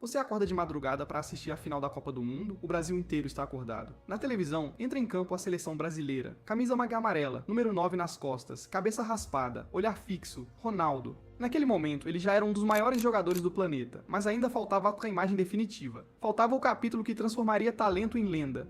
Você acorda de madrugada para assistir a final da Copa do Mundo, o Brasil inteiro está acordado. Na televisão, entra em campo a seleção brasileira. Camisa manga amarela, número 9 nas costas, cabeça raspada, olhar fixo, Ronaldo. Naquele momento, ele já era um dos maiores jogadores do planeta, mas ainda faltava a imagem definitiva. Faltava o capítulo que transformaria talento em lenda.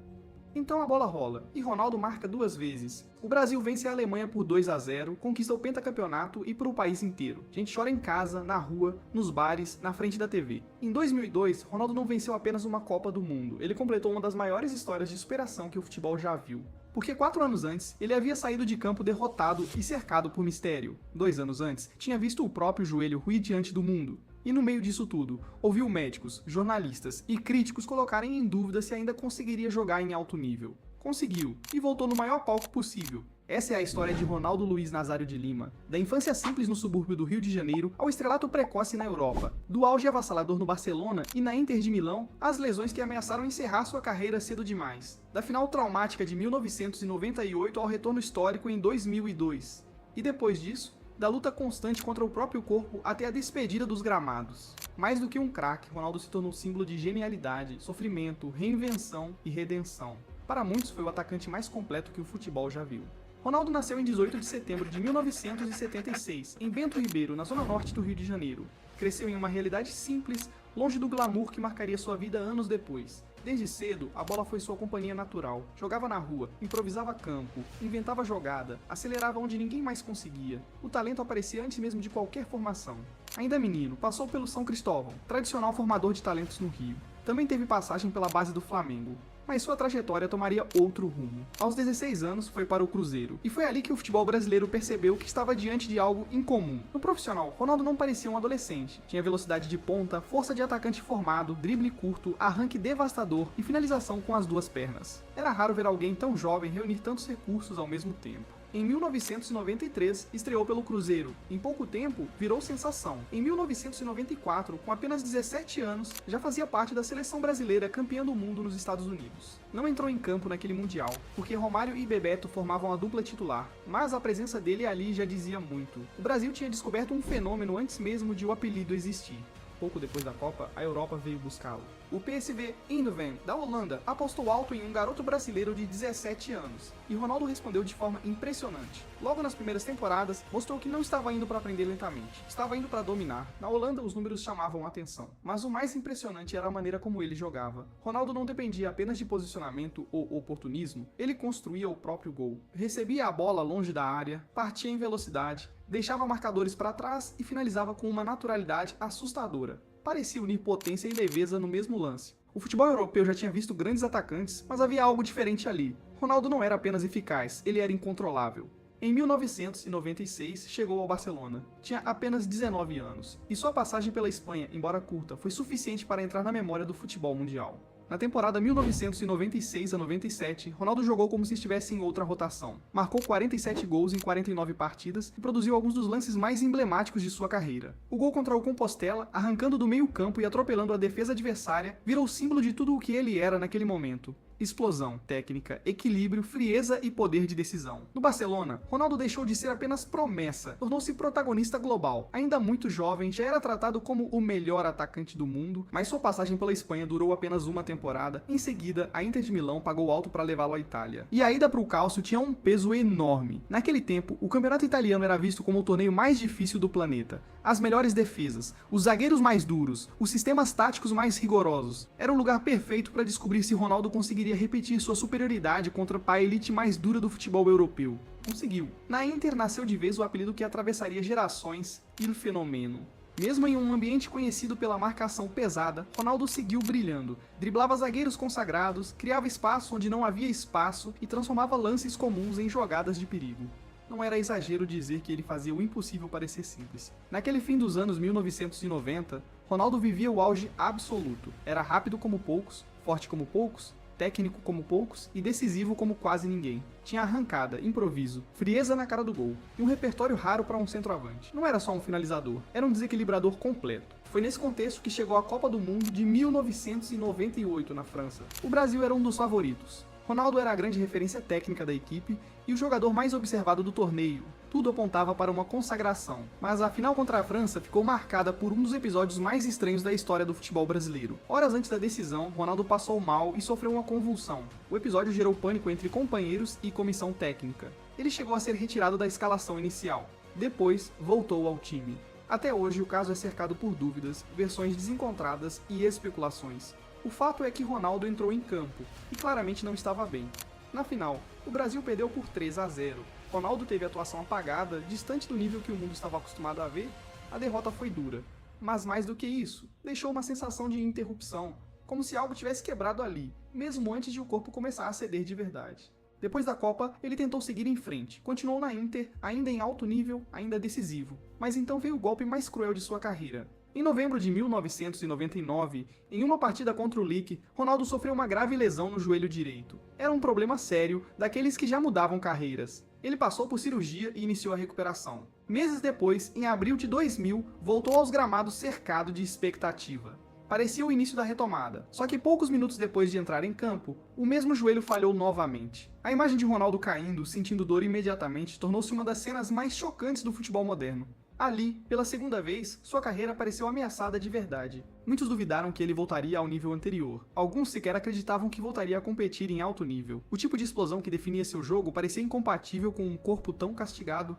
Então a bola rola, e Ronaldo marca 2 vezes. O Brasil vence a Alemanha por 2-0, conquista o pentacampeonato e para o país inteiro. A gente chora em casa, na rua, nos bares, na frente da TV. Em 2002, Ronaldo não venceu apenas uma Copa do Mundo, ele completou uma das maiores histórias de superação que o futebol já viu. Porque 4 anos antes, ele havia saído de campo derrotado e cercado por mistério. 2 anos antes, tinha visto o próprio joelho ruir diante do mundo. E no meio disso tudo, ouviu médicos, jornalistas e críticos colocarem em dúvida se ainda conseguiria jogar em alto nível. Conseguiu, e voltou no maior palco possível. Essa é a história de Ronaldo Luiz Nazário de Lima, da infância simples no subúrbio do Rio de Janeiro ao estrelato precoce na Europa, do auge avassalador no Barcelona e na Inter de Milão, às lesões que ameaçaram encerrar sua carreira cedo demais, da final traumática de 1998 ao retorno histórico em 2002. E depois disso, da luta constante contra o próprio corpo até a despedida dos gramados. Mais do que um craque, Ronaldo se tornou símbolo de genialidade, sofrimento, reinvenção e redenção. Para muitos foi o atacante mais completo que o futebol já viu. Ronaldo nasceu em 18 de setembro de 1976, em Bento Ribeiro, na zona norte do Rio de Janeiro. Cresceu em uma realidade simples, longe do glamour que marcaria sua vida anos depois. Desde cedo, a bola foi sua companhia natural. Jogava na rua, improvisava campo, inventava jogada, acelerava onde ninguém mais conseguia. O talento aparecia antes mesmo de qualquer formação. Ainda menino, passou pelo São Cristóvão, tradicional formador de talentos no Rio. Também teve passagem pela base do Flamengo, mas sua trajetória tomaria outro rumo. Aos 16 anos, foi para o Cruzeiro, e foi ali que o futebol brasileiro percebeu que estava diante de algo incomum. No profissional, Ronaldo não parecia um adolescente. Tinha velocidade de ponta, força de atacante formado, drible curto, arranque devastador e finalização com as 2 pernas. Era raro ver alguém tão jovem reunir tantos recursos ao mesmo tempo. Em 1993, estreou pelo Cruzeiro. Em pouco tempo, virou sensação. Em 1994, com apenas 17 anos, já fazia parte da seleção brasileira campeã do mundo nos Estados Unidos. Não entrou em campo naquele Mundial, porque Romário e Bebeto formavam a dupla titular, mas a presença dele ali já dizia muito. O Brasil tinha descoberto um fenômeno antes mesmo de o apelido existir. Pouco depois da Copa, a Europa veio buscá-lo. O PSV Eindhoven, da Holanda, apostou alto em um garoto brasileiro de 17 anos, e Ronaldo respondeu de forma impressionante. Logo nas primeiras temporadas, mostrou que não estava indo para aprender lentamente, estava indo para dominar. Na Holanda, os números chamavam a atenção, mas o mais impressionante era a maneira como ele jogava. Ronaldo não dependia apenas de posicionamento ou oportunismo, ele construía o próprio gol. Recebia a bola longe da área, partia em velocidade, deixava marcadores para trás e finalizava com uma naturalidade assustadora. Parecia unir potência e leveza no mesmo lance. O futebol europeu já tinha visto grandes atacantes, mas havia algo diferente ali. Ronaldo não era apenas eficaz, ele era incontrolável. Em 1996, chegou ao Barcelona. Tinha apenas 19 anos, e sua passagem pela Espanha, embora curta, foi suficiente para entrar na memória do futebol mundial. Na temporada 1996 a 97, Ronaldo jogou como se estivesse em outra rotação. Marcou 47 gols em 49 partidas e produziu alguns dos lances mais emblemáticos de sua carreira. O gol contra o Compostela, arrancando do meio-campo e atropelando a defesa adversária, virou símbolo de tudo o que ele era naquele momento. Explosão, técnica, equilíbrio, frieza e poder de decisão. No Barcelona, Ronaldo deixou de ser apenas promessa, tornou-se protagonista global. Ainda muito jovem, já era tratado como o melhor atacante do mundo, mas sua passagem pela Espanha durou apenas uma temporada. Em seguida, a Inter de Milão pagou alto para levá-lo à Itália. E a ida para o Calcio tinha um peso enorme. Naquele tempo, o campeonato italiano era visto como o torneio mais difícil do planeta. As melhores defesas, os zagueiros mais duros, os sistemas táticos mais rigorosos. Era o lugar perfeito para descobrir se Ronaldo conseguiria repetir sua superioridade contra a elite mais dura do futebol europeu. Conseguiu. Na Inter nasceu de vez o apelido que atravessaria gerações, Il Fenomeno. Mesmo em um ambiente conhecido pela marcação pesada, Ronaldo seguiu brilhando. Driblava zagueiros consagrados, criava espaço onde não havia espaço e transformava lances comuns em jogadas de perigo. Não era exagero dizer que ele fazia o impossível parecer simples. Naquele fim dos anos 1990, Ronaldo vivia o auge absoluto. Era rápido como poucos, forte como poucos, técnico como poucos e decisivo como quase ninguém. Tinha arrancada, improviso, frieza na cara do gol e um repertório raro para um centroavante. Não era só um finalizador, era um desequilibrador completo. Foi nesse contexto que chegou a Copa do Mundo de 1998 na França. O Brasil era um dos favoritos. Ronaldo era a grande referência técnica da equipe e o jogador mais observado do torneio. Tudo apontava para uma consagração, mas a final contra a França ficou marcada por um dos episódios mais estranhos da história do futebol brasileiro. Horas antes da decisão, Ronaldo passou mal e sofreu uma convulsão. O episódio gerou pânico entre companheiros e comissão técnica. Ele chegou a ser retirado da escalação inicial. Depois, voltou ao time. Até hoje, o caso é cercado por dúvidas, versões desencontradas e especulações. O fato é que Ronaldo entrou em campo e claramente não estava bem. Na final, o Brasil perdeu por 3-0. Ronaldo teve atuação apagada, distante do nível que o mundo estava acostumado a ver. A derrota foi dura. Mas mais do que isso, deixou uma sensação de interrupção, como se algo tivesse quebrado ali, mesmo antes de o corpo começar a ceder de verdade. Depois da Copa, ele tentou seguir em frente, continuou na Inter, ainda em alto nível, ainda decisivo. Mas então veio o golpe mais cruel de sua carreira. Em novembro de 1999, em uma partida contra o Leque, Ronaldo sofreu uma grave lesão no joelho direito. Era um problema sério, daqueles que já mudavam carreiras. Ele passou por cirurgia e iniciou a recuperação. Meses depois, em abril de 2000, voltou aos gramados cercado de expectativa. Parecia o início da retomada, só que poucos minutos depois de entrar em campo, o mesmo joelho falhou novamente. A imagem de Ronaldo caindo, sentindo dor imediatamente, tornou-se uma das cenas mais chocantes do futebol moderno. Ali, pela segunda vez, sua carreira pareceu ameaçada de verdade. Muitos duvidaram que ele voltaria ao nível anterior. Alguns sequer acreditavam que voltaria a competir em alto nível. O tipo de explosão que definia seu jogo parecia incompatível com um corpo tão castigado,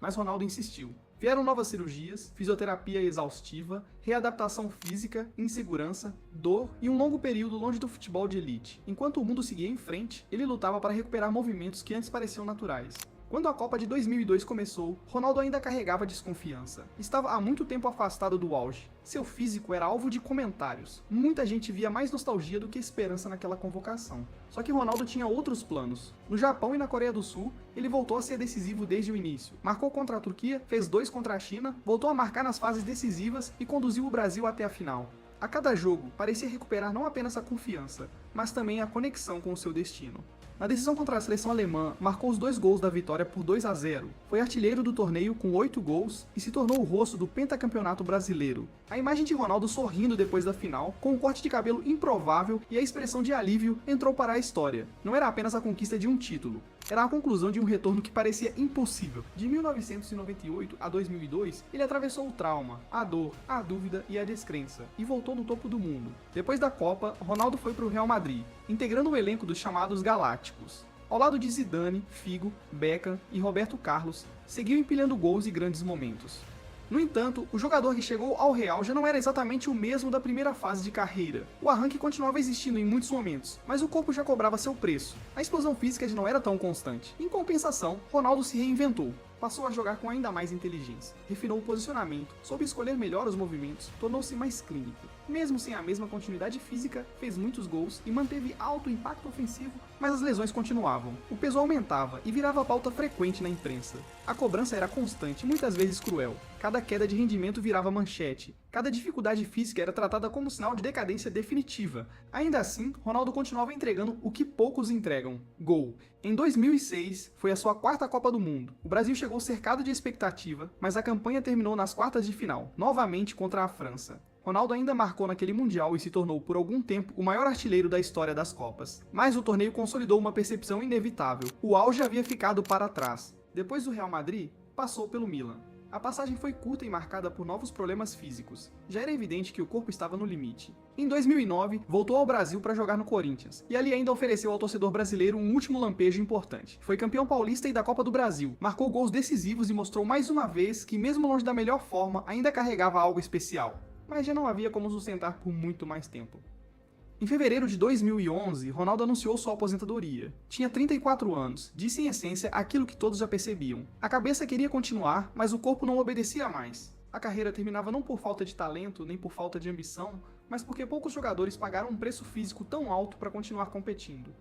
mas Ronaldo insistiu. Vieram novas cirurgias, fisioterapia exaustiva, readaptação física, insegurança, dor e um longo período longe do futebol de elite. Enquanto o mundo seguia em frente, ele lutava para recuperar movimentos que antes pareciam naturais. Quando a Copa de 2002 começou, Ronaldo ainda carregava desconfiança. Estava há muito tempo afastado do auge. Seu físico era alvo de comentários. Muita gente via mais nostalgia do que esperança naquela convocação. Só que Ronaldo tinha outros planos. No Japão e na Coreia do Sul, ele voltou a ser decisivo desde o início. Marcou contra a Turquia, fez 2 contra a China, voltou a marcar nas fases decisivas e conduziu o Brasil até a final. A cada jogo, parecia recuperar não apenas a confiança, mas também a conexão com o seu destino. Na decisão contra a seleção alemã, marcou os 2 gols da vitória por 2-0. Foi artilheiro do torneio com 8 gols e se tornou o rosto do pentacampeonato brasileiro. A imagem de Ronaldo sorrindo depois da final, com um corte de cabelo improvável e a expressão de alívio, entrou para a história. Não era apenas a conquista de um título, era a conclusão de um retorno que parecia impossível. De 1998 a 2002, ele atravessou o trauma, a dor, a dúvida e a descrença, e voltou no topo do mundo. Depois da Copa, Ronaldo foi para o Real Madrid, integrando o elenco dos chamados Galácticos. Ao lado de Zidane, Figo, Beckham e Roberto Carlos, seguiu empilhando gols e grandes momentos. No entanto, o jogador que chegou ao Real já não era exatamente o mesmo da primeira fase de carreira. O arranque continuava existindo em muitos momentos, mas o corpo já cobrava seu preço. A explosão física já não era tão constante. Em compensação, Ronaldo se reinventou. Passou a jogar com ainda mais inteligência, refinou o posicionamento, soube escolher melhor os movimentos, tornou-se mais clínico. Mesmo sem a mesma continuidade física, fez muitos gols e manteve alto impacto ofensivo, mas as lesões continuavam. O peso aumentava e virava pauta frequente na imprensa. A cobrança era constante, muitas vezes cruel. Cada queda de rendimento virava manchete. Cada dificuldade física era tratada como sinal de decadência definitiva. Ainda assim, Ronaldo continuava entregando o que poucos entregam: gol. Em 2006, foi a sua 4ª Copa do Mundo. O Brasil chegou cercado de expectativa, mas a campanha terminou nas quartas de final, novamente contra a França. Ronaldo ainda marcou naquele Mundial e se tornou, por algum tempo, o maior artilheiro da história das Copas. Mas o torneio consolidou uma percepção inevitável: o auge havia ficado para trás. Depois do Real Madrid, passou pelo Milan. A passagem foi curta e marcada por novos problemas físicos. Já era evidente que o corpo estava no limite. Em 2009, voltou ao Brasil para jogar no Corinthians, e ali ainda ofereceu ao torcedor brasileiro um último lampejo importante. Foi campeão paulista e da Copa do Brasil, marcou gols decisivos e mostrou mais uma vez que, mesmo longe da melhor forma, ainda carregava algo especial. Mas já não havia como sustentar por muito mais tempo. Em fevereiro de 2011, Ronaldo anunciou sua aposentadoria. Tinha 34 anos, disse em essência aquilo que todos já percebiam. A cabeça queria continuar, mas o corpo não obedecia mais. A carreira terminava não por falta de talento, nem por falta de ambição, mas porque poucos jogadores pagaram um preço físico tão alto para continuar competindo.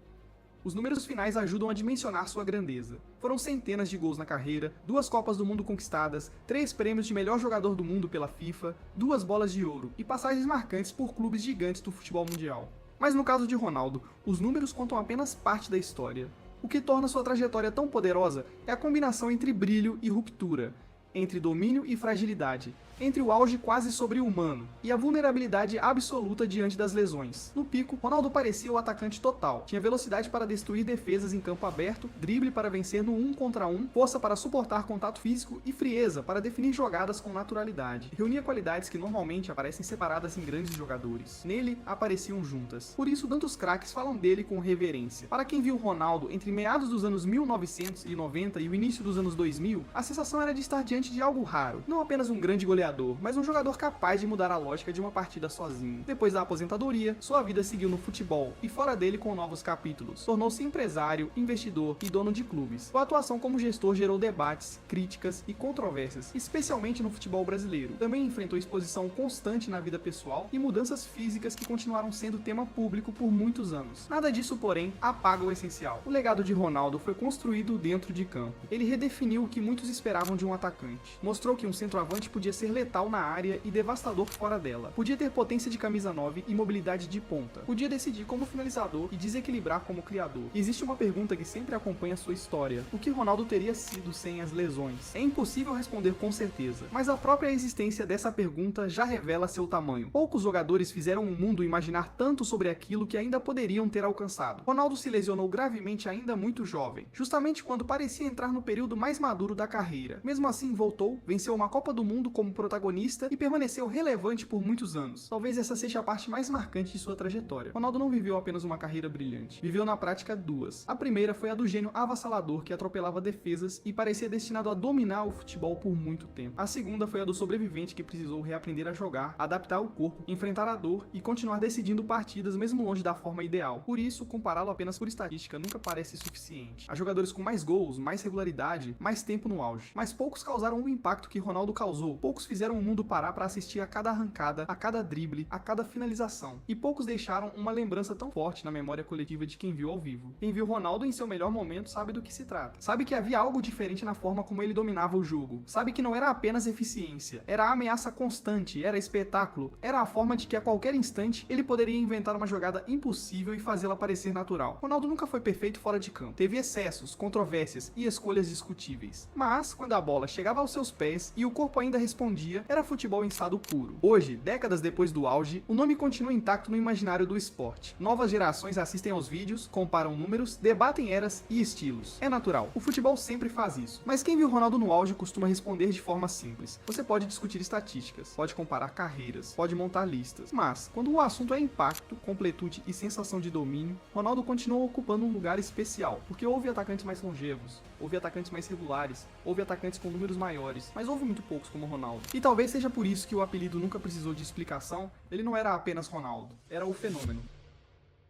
Os números finais ajudam a dimensionar sua grandeza. Foram centenas de gols na carreira, 2 Copas do Mundo conquistadas, 3 prêmios de melhor jogador do mundo pela FIFA, 2 bolas de ouro e passagens marcantes por clubes gigantes do futebol mundial. Mas no caso de Ronaldo, os números contam apenas parte da história. O que torna sua trajetória tão poderosa é a combinação entre brilho e ruptura, entre domínio e fragilidade, entre o auge quase sobre-humano e a vulnerabilidade absoluta diante das lesões. No pico, Ronaldo parecia o atacante total. Tinha velocidade para destruir defesas em campo aberto, drible para vencer no 1 contra 1, força para suportar contato físico e frieza para definir jogadas com naturalidade. Reunia qualidades que normalmente aparecem separadas em grandes jogadores. Nele, apareciam juntas. Por isso, tantos craques falam dele com reverência. Para quem viu Ronaldo entre meados dos anos 1990 e o início dos anos 2000, a sensação era de estar diante de algo raro. Não apenas um grande goleador, mas um jogador capaz de mudar a lógica de uma partida sozinho. Depois da aposentadoria, sua vida seguiu no futebol e fora dele com novos capítulos. Tornou-se empresário, investidor e dono de clubes. Sua atuação como gestor gerou debates, críticas e controvérsias, especialmente no futebol brasileiro. Também enfrentou exposição constante na vida pessoal e mudanças físicas que continuaram sendo tema público por muitos anos. Nada disso, porém, apaga o essencial. O legado de Ronaldo foi construído dentro de campo. Ele redefiniu o que muitos esperavam de um atacante. Mostrou que um centroavante podia ser letal na área e devastador fora dela. Podia ter potência de camisa 9 e mobilidade de ponta. Podia decidir como finalizador e desequilibrar como criador. E existe uma pergunta que sempre acompanha sua história: o que Ronaldo teria sido sem as lesões? É impossível responder com certeza, mas a própria existência dessa pergunta já revela seu tamanho. Poucos jogadores fizeram o mundo imaginar tanto sobre aquilo que ainda poderiam ter alcançado. Ronaldo se lesionou gravemente ainda muito jovem, justamente quando parecia entrar no período mais maduro da carreira. Mesmo assim, voltou, venceu uma Copa do Mundo como protagonista e permaneceu relevante por muitos anos. Talvez essa seja a parte mais marcante de sua trajetória. Ronaldo não viveu apenas uma carreira brilhante, viveu na prática duas. A primeira foi a do gênio avassalador que atropelava defesas e parecia destinado a dominar o futebol por muito tempo. A segunda foi a do sobrevivente que precisou reaprender a jogar, adaptar o corpo, enfrentar a dor e continuar decidindo partidas mesmo longe da forma ideal. Por isso, compará-lo apenas por estatística nunca parece suficiente. Há jogadores com mais gols, mais regularidade, mais tempo no auge. Mas poucos causaram o impacto que Ronaldo causou. Poucos fizeram o mundo parar para assistir a cada arrancada, a cada drible, a cada finalização. E poucos deixaram uma lembrança tão forte na memória coletiva de quem viu ao vivo. Quem viu Ronaldo em seu melhor momento sabe do que se trata. Sabe que havia algo diferente na forma como ele dominava o jogo. Sabe que não era apenas eficiência, era a ameaça constante, era espetáculo, era a forma de que a qualquer instante ele poderia inventar uma jogada impossível e fazê-la parecer natural. Ronaldo nunca foi perfeito fora de campo. Teve excessos, controvérsias e escolhas discutíveis. Mas, quando a bola chegava aos seus pés e o corpo ainda respondia, era futebol em estado puro. Hoje, décadas depois do auge, o nome continua intacto no imaginário do esporte. Novas gerações assistem aos vídeos, comparam números, debatem eras e estilos. É natural, o futebol sempre faz isso. Mas quem viu Ronaldo no auge costuma responder de forma simples. Você pode discutir estatísticas, pode comparar carreiras, pode montar listas. Mas, quando o assunto é impacto, completude e sensação de domínio, Ronaldo continua ocupando um lugar especial. Porque houve atacantes mais longevos, houve atacantes mais regulares, houve atacantes com números maiores, mas houve muito poucos como Ronaldo. E talvez seja por isso que o apelido nunca precisou de explicação. Ele não era apenas Ronaldo, era o fenômeno.